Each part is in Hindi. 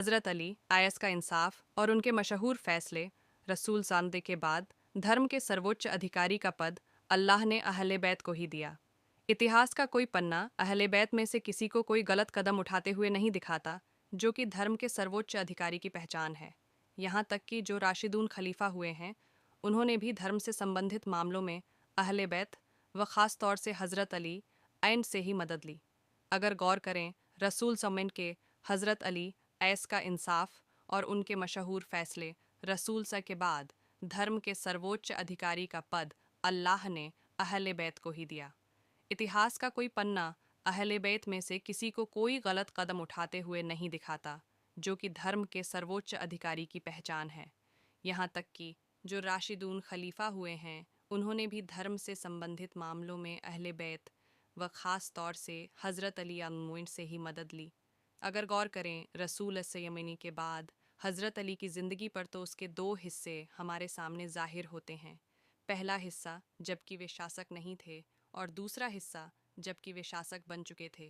हज़रत अली आयस का इंसाफ और उनके मशहूर फ़ैसले रसूल सामदे के बाद धर्म के सर्वोच्च अधिकारी का पद अल्लाह ने अहले बैत को ही दिया। इतिहास का कोई पन्ना अहले बैत में से किसी को कोई गलत कदम उठाते हुए नहीं दिखाता, जो कि धर्म के सर्वोच्च अधिकारी की पहचान है। यहाँ तक कि जो राशिदून खलीफा हुए हैं, उन्होंने भी धर्म से संबंधित मामलों में अहले बैत व ख़ास तौर से हज़रत अली ऐन से ही मदद ली। अगर गौर करें, रसूल समेन के हज़रत अली ऐस का इंसाफ और उनके मशहूर फ़ैसले रसूल सा के बाद धर्म के सर्वोच्च अधिकारी का पद अल्लाह ने अहले बैत को ही दिया। इतिहास का कोई पन्ना अहले बैत में से किसी को कोई गलत कदम उठाते हुए नहीं दिखाता, जो कि धर्म के सर्वोच्च अधिकारी की पहचान है। यहाँ तक कि जो राशिदून खलीफा हुए हैं, उन्होंने भी धर्म से संबंधित मामलों में अहले बैत व ख़ास तौर से हज़रत अली अल-मुइन से ही मदद ली। अगर गौर करें, रसूल यमनी के बाद हज़रत अली की ज़िंदगी पर तो उसके दो हिस्से हमारे सामने ज़ाहिर होते हैं। पहला हिस्सा जबकि वे शासक नहीं थे, और दूसरा हिस्सा जबकि वे शासक बन चुके थे।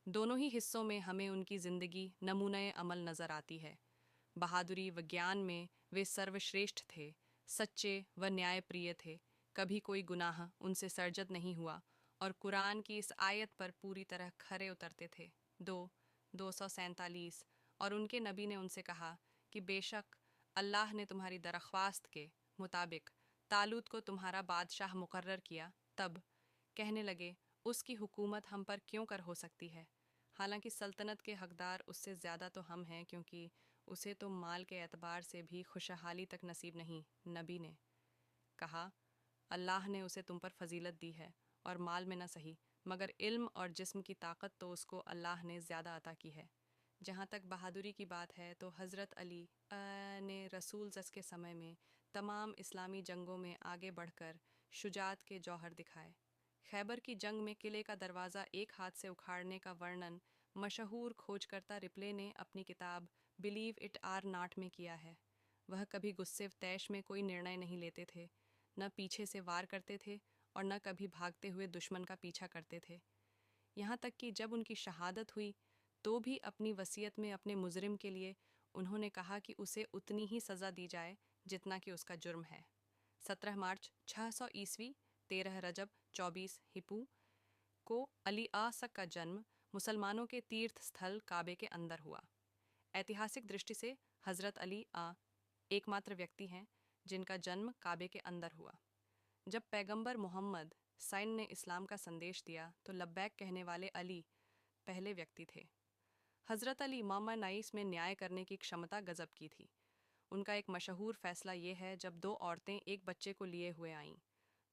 दोनों ही हिस्सों में हमें उनकी ज़िंदगी नमूने अमल नज़र आती है। बहादुरी व ज्ञान में वे सर्वश्रेष्ठ थे, सच्चे व न्यायप्रिय थे, कभी कोई गुनाह उनसे सर्जत नहीं हुआ, और कुरान की इस आयत पर पूरी तरह खरे उतरते थे। 2:247 और उनके नबी ने उनसे कहा कि बेशक अल्लाह ने तुम्हारी दरख्वास्त के मुताबिक तालूत को तुम्हारा बादशाह मुकर्रर किया। तब कहने लगे, उसकी हुकूमत हम पर क्यों कर हो सकती है, हालांकि सल्तनत के हकदार उससे ज़्यादा तो हम हैं, क्योंकि उसे तो माल के एतबार से भी खुशहाली तक नसीब नहीं। नबी ने कहा, अल्लाह ने उसे तुम पर फजीलत दी है, और माल में न सही मगर इल्म और जिस्म की ताकत तो उसको अल्लाह ने ज़्यादा अता की है। जहाँ तक बहादुरी की बात है तो हज़रत अली ने रसूल सस के समय में तमाम इस्लामी जंगों में आगे बढ़कर शुजात के जौहर दिखाए। खैबर की जंग में किले का दरवाज़ा एक हाथ से उखाड़ने का वर्णन मशहूर खोजकर्ता रिप्ले ने अपनी किताब बिलीव इट आर नॉट में किया है। वह कभी गुस्से तैश में कोई निर्णय नहीं लेते थे, न पीछे से वार करते थे और न कभी भागते हुए दुश्मन का पीछा करते थे। यहाँ तक कि जब उनकी शहादत हुई तो भी अपनी वसीयत में अपने मुजरिम के लिए उन्होंने कहा कि उसे उतनी ही सज़ा दी जाए जितना कि उसका जुर्म है। 17 मार्च 600 ईस्वी 13 रजब 24 हिपू को अली आसक का जन्म मुसलमानों के तीर्थ स्थल काबे के अंदर हुआ। ऐतिहासिक दृष्टि से हज़रत अली एकमात्र व्यक्ति हैं जिनका जन्म काबे के अंदर हुआ। जब पैगंबर मोहम्मद सैन ने इस्लाम का संदेश दिया तो लब्बैक कहने वाले अली पहले व्यक्ति थे। हज़रत अली मामा नाइस में न्याय करने की क्षमता गजब की थी। उनका एक मशहूर फ़ैसला ये है, जब दो औरतें एक बच्चे को लिए हुए आईं।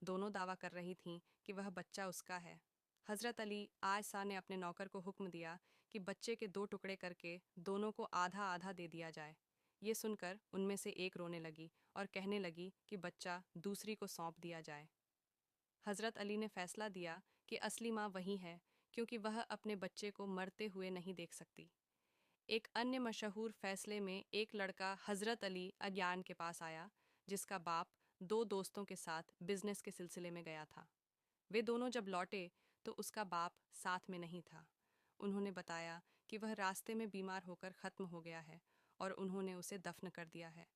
दोनों दावा कर रही थीं कि वह बच्चा उसका है। हज़रत अली आयशा ने अपने नौकर को हुक्म दिया कि बच्चे के दो टुकड़े करके दोनों को आधा आधा दे दिया जाए। ये सुनकर उनमें से एक रोने लगी और कहने लगी कि बच्चा दूसरी को सौंप दिया जाए। हज़रत अली ने फैसला दिया कि असली माँ वही है, क्योंकि वह अपने बच्चे को मरते हुए नहीं देख सकती। एक अन्य मशहूर फैसले में एक लड़का हज़रत अली अज्ञान के पास आया, जिसका बाप दो दोस्तों के साथ बिजनेस के सिलसिले में गया था। वे दोनों जब लौटे तो उसका बाप साथ में नहीं था। उन्होंने बताया कि वह रास्ते में बीमार होकर ख़त्म हो गया है और उन्होंने उसे दफन कर दिया है।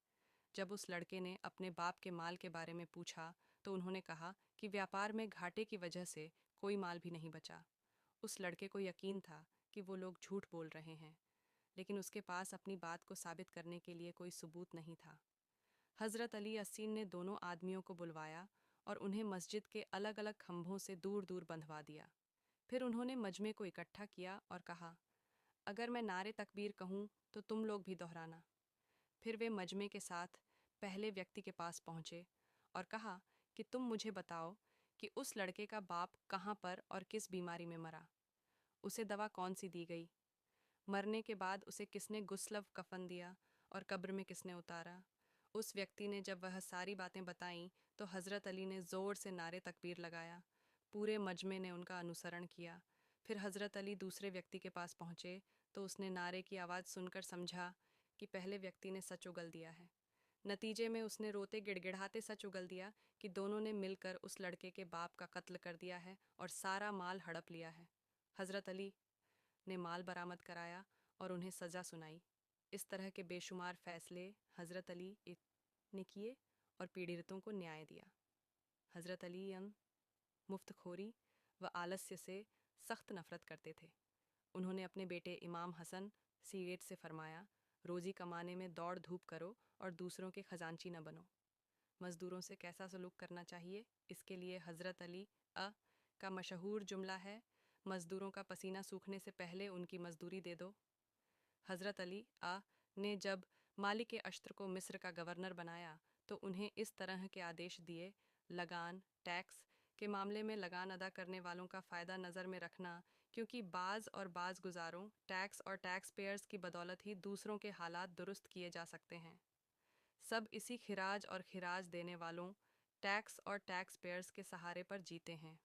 जब उस लड़के ने अपने बाप के माल के बारे में पूछा तो उन्होंने कहा कि व्यापार में घाटे की वजह से कोई माल भी नहीं बचा। उस लड़के को यकीन था कि वो लोग झूठ बोल रहे हैं, लेकिन उसके पास अपनी बात को साबित करने के लिए कोई सबूत नहीं था। हज़रत अली अस्सीन ने दोनों आदमियों को बुलवाया और उन्हें मस्जिद के अलग अलग खंभों से दूर दूर बंधवा दिया। फिर उन्होंने मजमे को इकट्ठा किया और कहा, अगर मैं नारे तकबीर कहूँ तो तुम लोग भी दोहराना। फिर वे मजमे के साथ पहले व्यक्ति के पास पहुँचे और कहा कि तुम मुझे बताओ कि उस लड़के का बाप कहाँ पर और किस बीमारी में मरा, उसे दवा कौन सी दी गई, मरने के बाद उसे किसने गुस्लव कफन दिया और कब्र में किसने उतारा। उस व्यक्ति ने जब वह सारी बातें बताईं तो हज़रत अली ने ज़ोर से नारे तकबीर लगाया। पूरे मजमे ने उनका अनुसरण किया। फिर हज़रत अली दूसरे व्यक्ति के पास पहुँचे तो उसने नारे की आवाज़ सुनकर समझा कि पहले व्यक्ति ने सच उगल दिया है। नतीजे में उसने रोते गिड़गिड़ाते सच उगल दिया कि दोनों ने मिलकर उस लड़के के बाप का कत्ल कर दिया है और सारा माल हड़प लिया है। हज़रत अली ने माल बरामद कराया और उन्हें सज़ा सुनाई। इस तरह के बेशुमार फैसले हज़रत अली ने किए और पीड़ितों को न्याय दिया। हज़रत अली मुफ्तखोरी व आलस्य से सख्त नफरत करते थे। उन्होंने अपने बेटे इमाम हसन सीगेट से फरमाया, रोज़ी कमाने में दौड़ धूप करो और दूसरों के खजांची न बनो। मज़दूरों से कैसा सलूक करना चाहिए, इसके लिए हज़रत अली का मशहूर जुमला है, मज़दूरों का पसीना सूखने से पहले उनकी मज़दूरी दे दो। हज़रत अली ने जब मालिक अश्तर को मिस्र का गवर्नर बनाया तो उन्हें इस तरह के आदेश दिए, लगान टैक्स के मामले में लगान अदा करने वालों का फ़ायदा नज़र में रखना, क्योंकि बाज़ गुजारों टैक्स और टैक्स पेयर्स की बदौलत ही दूसरों के हालात दुरुस्त किए जा सकते हैं। सब इसी खिराज और खिराज देने वालों टैक्स और टैक्स पेयर्स के सहारे पर जीते हैं,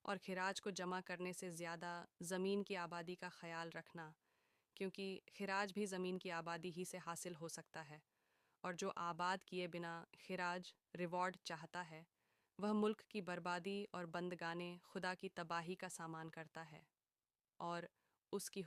और खिराज को जमा करने से ज़्यादा ज़मीन की आबादी का ख्याल रखना, क्योंकि खिराज भी ज़मीन की आबादी ही से हासिल हो सकता है, और जो आबाद किए बिना खिराज रिवॉर्ड चाहता है वह मुल्क की बर्बादी और बंदगाने खुदा की तबाही का सामान करता है, और उसकी